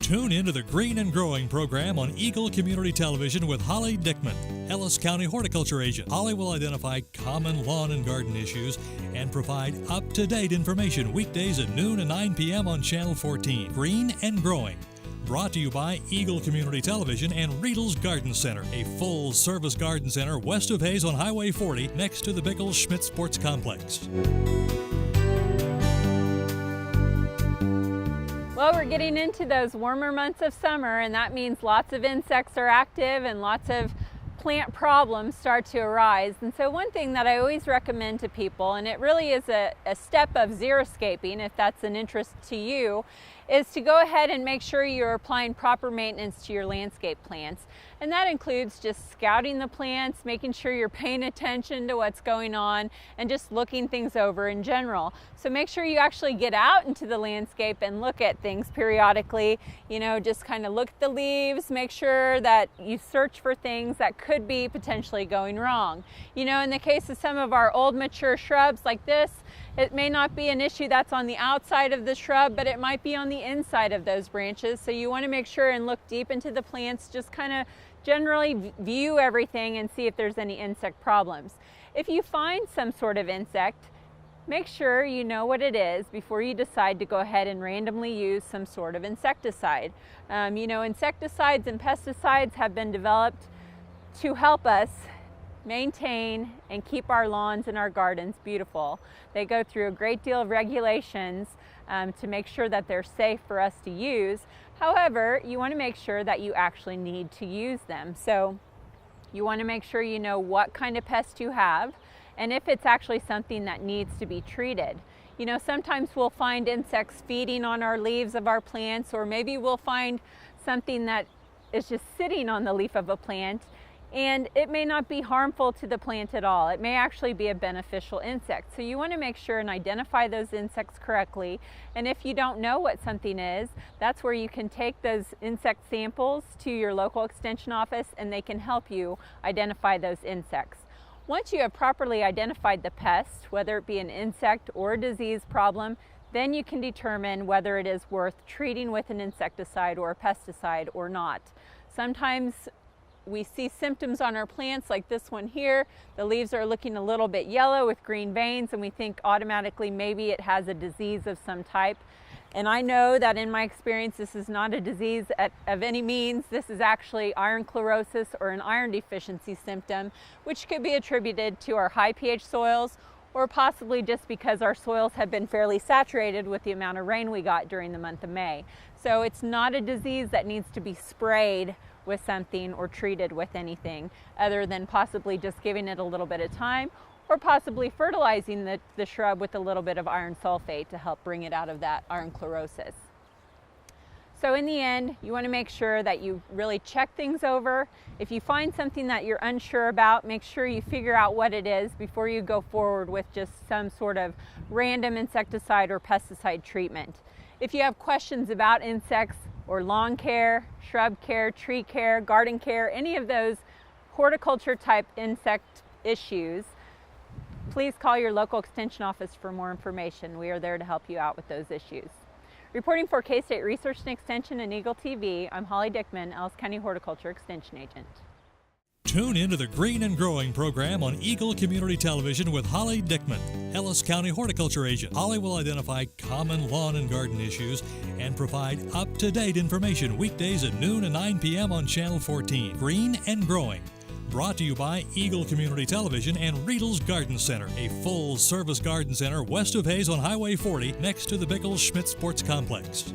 Tune into the Green and Growing program on Eagle Community Television with Holly Dickman, Ellis County Horticulture Agent. Holly will identify common lawn and garden issues and provide up-to-date information weekdays at noon and 9 p.m. on Channel 14. Green and Growing. Brought to you by Eagle Community Television and Riedel's Garden Center, a full-service garden center west of Hayes on Highway 40 next to the Bickle Schmidt Sports Complex. Well, we're getting into those warmer months of summer, and that means lots of insects are active and lots of plant problems start to arise. And so one thing that I always recommend to people, and it really is a step of xeriscaping if that's an interest to you, is to go ahead and make sure you're applying proper maintenance to your landscape plants. And that includes just scouting the plants, making sure you're paying attention to what's going on, and just looking things over in general. So make sure you actually get out into the landscape and look at things periodically. You know, just kind of look at the leaves, make sure that you search for things that could be potentially going wrong. You know, in the case of some of our old mature shrubs like this, it may not be an issue that's on the outside of the shrub, but it might be on the inside of those branches. So you want to make sure and look deep into the plants, just kind of generally view everything and see if there's any insect problems. If you find some sort of insect, make sure you know what it is before you decide to go ahead and randomly use some sort of insecticide. You know, insecticides and pesticides have been developed to help us maintain and keep our lawns and our gardens beautiful. They go through a great deal of regulations to make sure that they're safe for us to use. However, you want to make sure that you actually need to use them. So you want to make sure you know what kind of pest you have and if it's actually something that needs to be treated. You know, sometimes we'll find insects feeding on our leaves of our plants, or maybe we'll find something that is just sitting on the leaf of a plant, and it may not be harmful to the plant at all. It may actually be a beneficial insect. So you want to make sure and identify those insects correctly. And if you don't know what something is, that's where you can take those insect samples to your local extension office and they can help you identify those insects. Once you have properly identified the pest, whether it be an insect or a disease problem, then you can determine whether it is worth treating with an insecticide or a pesticide or not. Sometimes we see symptoms on our plants like this one here. The leaves are looking a little bit yellow with green veins, and we think automatically maybe it has a disease of some type. And I know that in my experience, this is not a disease of any means. This is actually iron chlorosis or an iron deficiency symptom, which could be attributed to our high pH soils, or possibly just because our soils have been fairly saturated with the amount of rain we got during the month of May. So it's not a disease that needs to be sprayed with something or treated with anything other than possibly just giving it a little bit of time, or possibly fertilizing the shrub with a little bit of iron sulfate to help bring it out of that iron chlorosis. So in the end, you want to make sure that you really check things over. If you find something that you're unsure about, make sure you figure out what it is before you go forward with just some sort of random insecticide or pesticide treatment. If you have questions about insects or lawn care, shrub care, tree care, garden care, any of those horticulture type insect issues, please call your local extension office for more information. We are there to help you out with those issues. Reporting for K-State Research and Extension and Eagle TV, I'm Holly Dickman, Ellis County Horticulture Extension Agent. Tune into the Green and Growing program on Eagle Community Television with Holly Dickman, Ellis County Horticulture Agent. Holly will identify common lawn and garden issues and provide up-to-date information weekdays at noon and 9 p.m. on Channel 14. Green and Growing. Brought to you by Eagle Community Television and Riedel's Garden Center, a full-service garden center west of Hayes on Highway 40 next to the Bickle Schmidt Sports Complex.